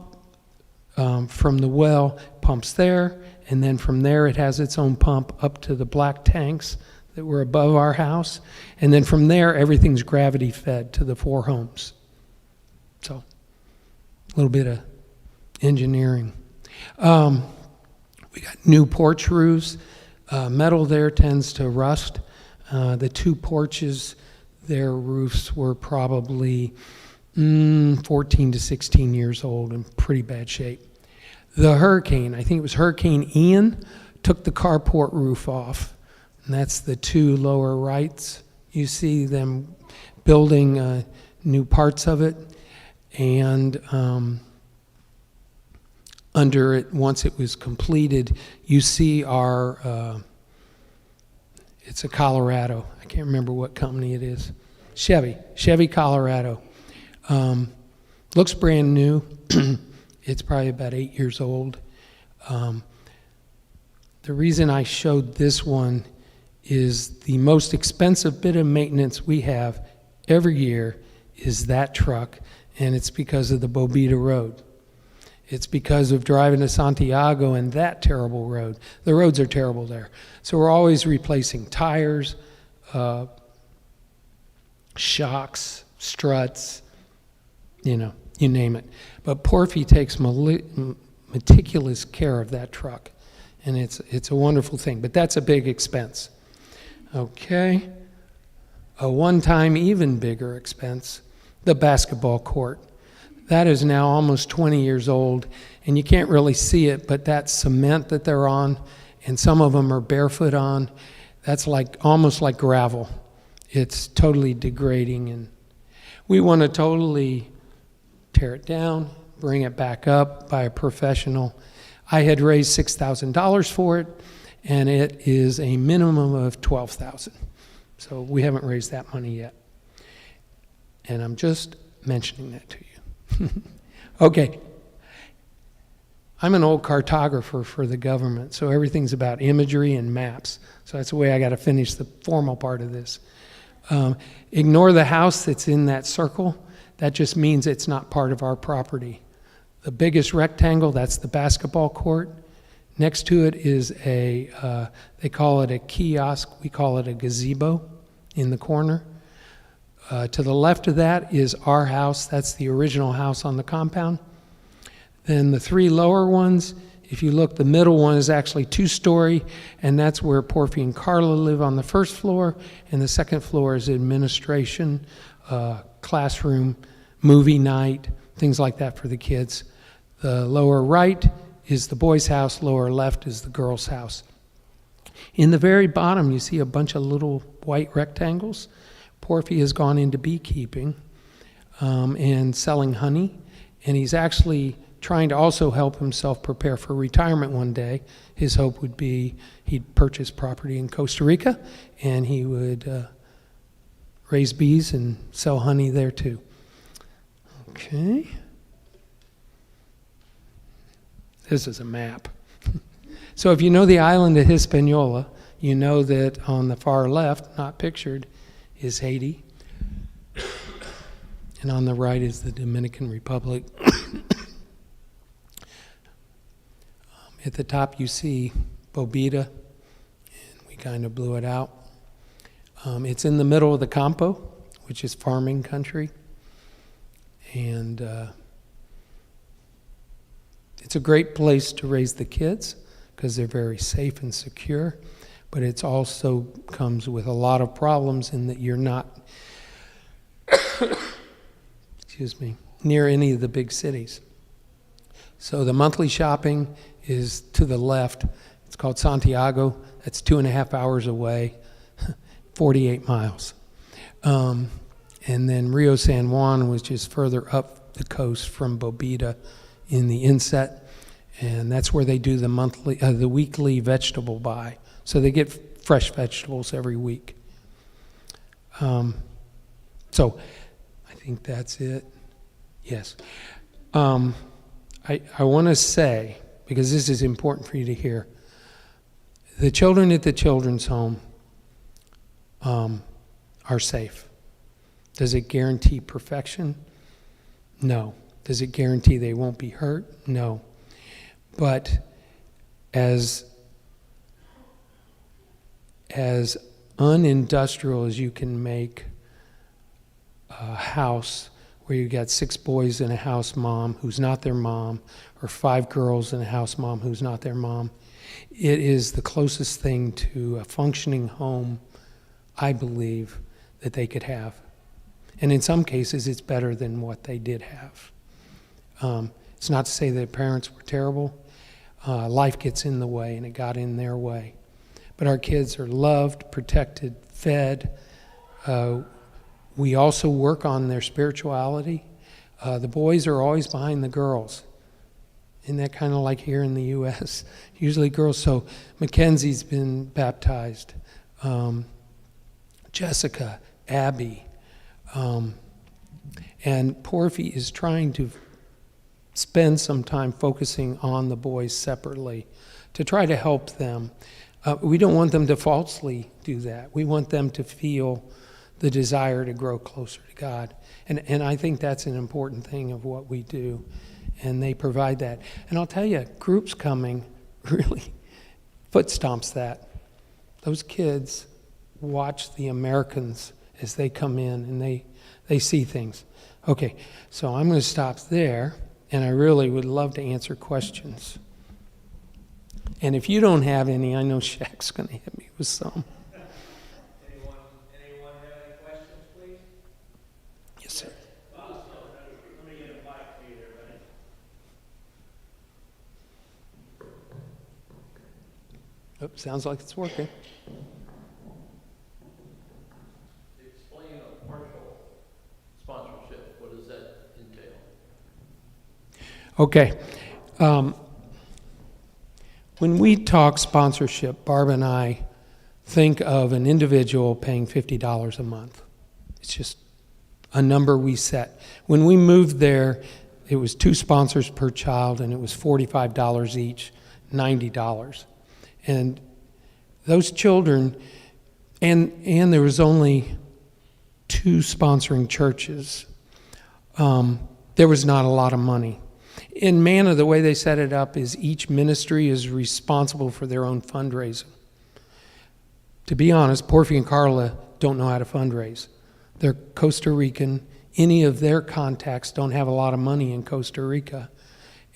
from the well pumps there, and then from there it has its own pump up to the black tanks that were above our house, and then from there everything's gravity fed to the 4 homes. So a little bit of engineering. We got new porch roofs. Metal there tends to rust. The 2 porches, their roofs were probably 14 to 16 years old, in pretty bad shape. The hurricane, I think it was Hurricane Ian, took the carport roof off, and that's the 2 lower rights. You see them building new parts of it, and under it, once it was completed, you see our, it's a Colorado, I can't remember what company it is, Chevy Colorado. Looks brand new. It's probably about 8 years old. The reason I showed this one is the most expensive bit of maintenance we have every year is that truck, and it's because of the Bobita Road. It's because of driving to Santiago and that terrible road. The roads are terrible there. So we're always replacing tires, shocks, struts, you name it. But Porfy takes meticulous care of that truck, and it's a wonderful thing. But that's a big expense. Okay. A one-time even bigger expense, the basketball court. That is now almost 20 years old, and you can't really see it, but that cement that they're on, and some of them are barefoot on, that's almost like gravel. It's totally degrading, and we want to totally tear it down, bring it back up by a professional. I had raised $6,000 for it, and it is a minimum of $12,000. So we haven't raised that money yet. And I'm just mentioning that to you. Okay. I'm an old cartographer for the government, so everything's about imagery and maps. So that's the way I got to finish the formal part of this. Ignore the house that's in that circle. That just means it's not part of our property. The biggest rectangle, that's the basketball court. Next to it is they call it a kiosk. We call it a gazebo in the corner. To the left of that is our house. That's the original house on the compound. Then the 3 lower ones, if you look, the middle one is actually 2-story, and that's where Porfy and Carla live on the first floor, and the second floor is administration, classroom, movie night, things like that for the kids. The lower right is the boys' house, lower left is the girls' house. In the very bottom, you see a bunch of little white rectangles. Porfy has gone into beekeeping and selling honey, and he's actually trying to also help himself prepare for retirement one day. His hope would be he'd purchase property in Costa Rica, and he would raise bees and sell honey there too. Okay. This is a map. So if you know the island of Hispaniola, you know that on the far left, not pictured, is Haiti, and on the right is the Dominican Republic. At the top you see Bobita, and we kind of blew it out. It's in the middle of the Campo, which is farming country. And it's a great place to raise the kids because they're very safe and secure. But it also comes with a lot of problems in that you're not, excuse me, near any of the big cities. So the monthly shopping is to the left. It's called Santiago. That's 2.5 hours away, 48 miles. And then Rio San Juan was just further up the coast from Bobita in the inset. And that's where they do the weekly vegetable buy. So they get fresh vegetables every week. So I think that's it. Yes. I want to say, because this is important for you to hear, the children at the children's home are safe. Does it guarantee perfection? No. Does it guarantee they won't be hurt? No. But as unindustrial as you can make a house where you got 6 boys and a house mom who's not their mom, or 5 girls and a house mom who's not their mom, it is the closest thing to a functioning home, I believe, that they could have. And in some cases, it's better than what they did have. It's not to say that parents were terrible. Life gets in the way, and it got in their way. But our kids are loved, protected, fed. We also work on their spirituality. The boys are always behind the girls. Isn't that kind of like here in the U.S.? Usually girls. So Mackenzie's been baptized. Jessica, Abby. And Porphy is trying to spend some time focusing on the boys separately to try to help them. We don't want them to falsely do that. We want them to feel the desire to grow closer to God. And I think that's an important thing of what we do. And they provide that. And I'll tell you, groups coming really foot stomps that. Those kids watch the Americans as they come in and they see things. Okay, so I'm going to stop there. And I really would love to answer questions. And if you don't have any, I know Shaq's going to hit me with some. Anyone have any questions, please? Yes, sir. Let me get a mic to you there, buddy. Oh, sounds like it's working. Explain a partial sponsorship. What does that entail? Okay. When we talk sponsorship, Barb and I think of an individual paying $50 a month. It's just a number we set. When we moved there, it was 2 sponsors per child, and it was $45 each, $90. And those children, and there was only 2 sponsoring churches. There was not a lot of money. In Manna, the way they set it up is each ministry is responsible for their own fundraising. To be honest, Porphy and Carla don't know how to fundraise. They're Costa Rican. Any of their contacts don't have a lot of money in Costa Rica,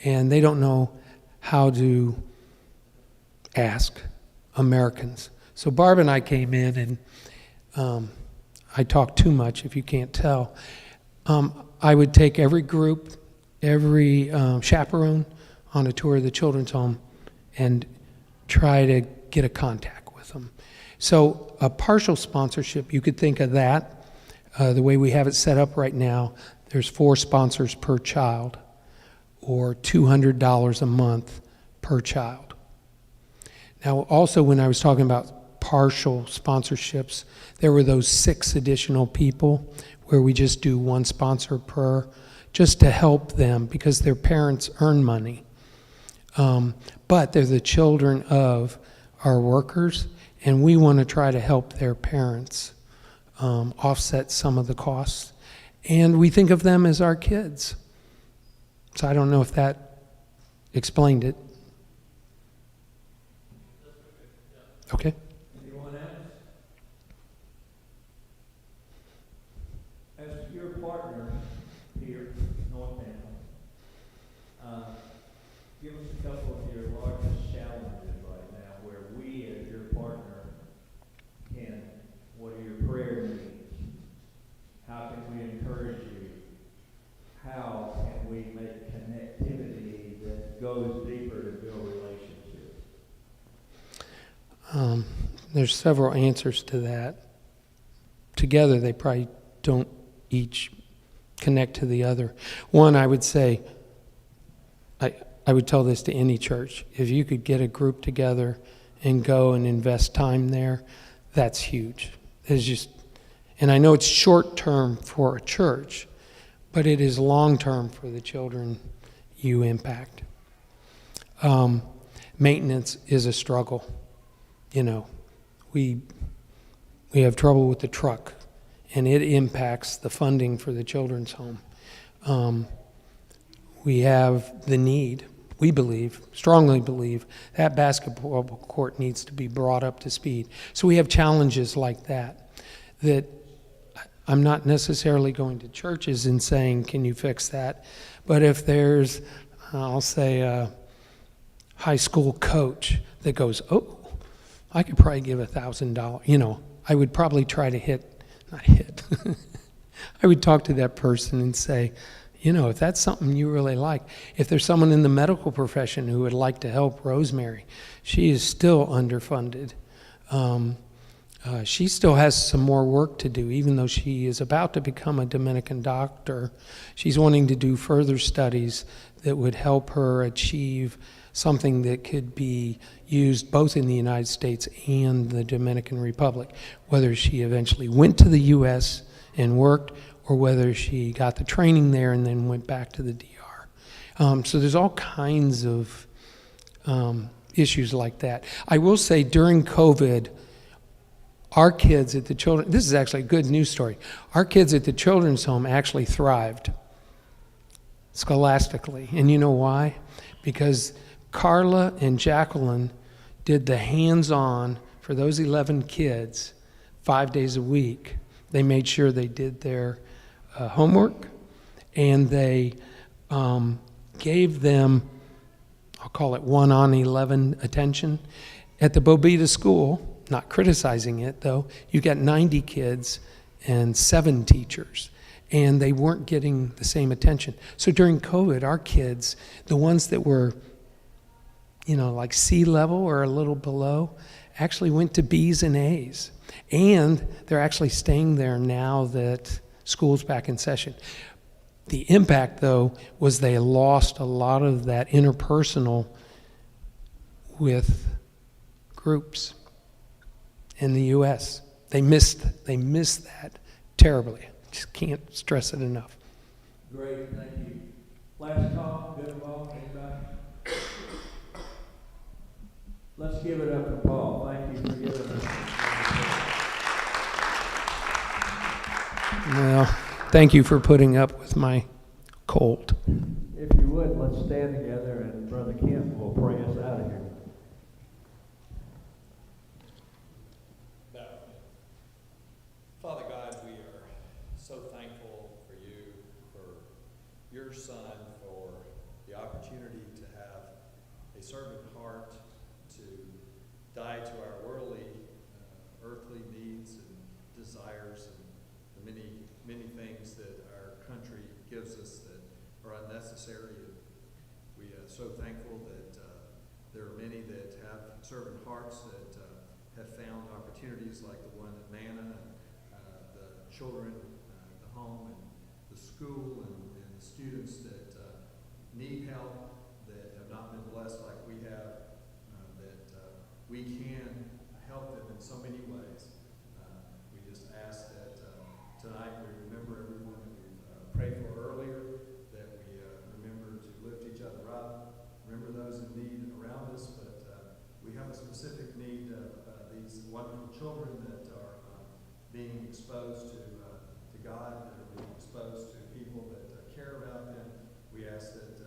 and they don't know how to ask Americans. So Barb and I came in, and I talk too much if you can't tell. I would take every group, every chaperone on a tour of the children's home and try to get a contact with them. So a partial sponsorship, you could think of that. The way we have it set up right now, there's 4 sponsors per child, or $200 a month per child. Now also, when I was talking about partial sponsorships, there were those 6 additional people where we just do 1 sponsor per, just to help them because their parents earn money. But they're the children of our workers, and we want to try to help their parents offset some of the costs. And we think of them as our kids. So I don't know if that explained it. Okay. Anyone else? As your partner here, North Tampa, give us a couple of your largest challenges right now where we as your partner can, what are your prayer needs? How can we encourage you? How can we make connectivity that goes deeper to build relationships? There's several answers to that. Together, they probably don't each connect to the other. One, I would say, I would tell this to any church. If you could get a group together and go and invest time there, that's huge. It's just, and I know it's short term for a church, but it is long term for the children you impact. Maintenance is a struggle. You know, we have trouble with the truck, and it impacts the funding for the children's home. We have the need, we believe, strongly believe, that basketball court needs to be brought up to speed. So we have challenges like that I'm not necessarily going to churches and saying, can you fix that? But if there's, I'll say, a high school coach that goes, oh, I could probably give $1,000, you know, I would probably try to I would talk to that person and say, you know, if that's something you really like, if there's someone in the medical profession who would like to help Rosemary, she is still underfunded. She still has some more work to do, even though she is about to become a Dominican doctor. She's wanting to do further studies that would help her achieve something that could be used both in the United States and the Dominican Republic, whether she eventually went to the U.S. and worked, or whether she got the training there and then went back to the DR. So there's all kinds of issues like that. I will say during COVID, our kids at the children, this is actually a good news story, our kids at the children's home actually thrived scholastically. And you know why? Because Carla and Jacqueline did the hands-on for those 11 kids 5 days a week. They made sure they did their homework, and they gave them, I'll call it 1 on 11 attention. At the Bobita school, not criticizing it though, you got 90 kids and 7 teachers, and they weren't getting the same attention. So during COVID, our kids, the ones that were, you know, like C level or a little below, actually went to B's and A's. And they're actually staying there now that school's back in session. The impact, though, was they lost a lot of that interpersonal with groups in the U.S. They missed that terribly. Just can't stress it enough. Great, thank you. Last call, good involved, anybody? Let's give it up for Paul. Thank you for giving us. Well, thank you for putting up with my cold. If you would, let's stand together and Brother Kent will pray us out of here. Father God, we are so thankful for you, for your Son, for the opportunity to have a servant heart, to die to our worldly, earthly needs and desires, and the many things that our country gives us that are unnecessary. And we are so thankful that there are many that have servant hearts that have found opportunities like the one at Manna, and the children, the home, and the school, and the students that need help, that have not been blessed like we have, that we can help them in so many ways. We just ask that tonight we remember everyone that we've prayed for earlier, that we remember to lift each other up, remember those in need around us, but we have a specific need of these wonderful children that are being exposed to God, that are being exposed to people that care about them. We ask that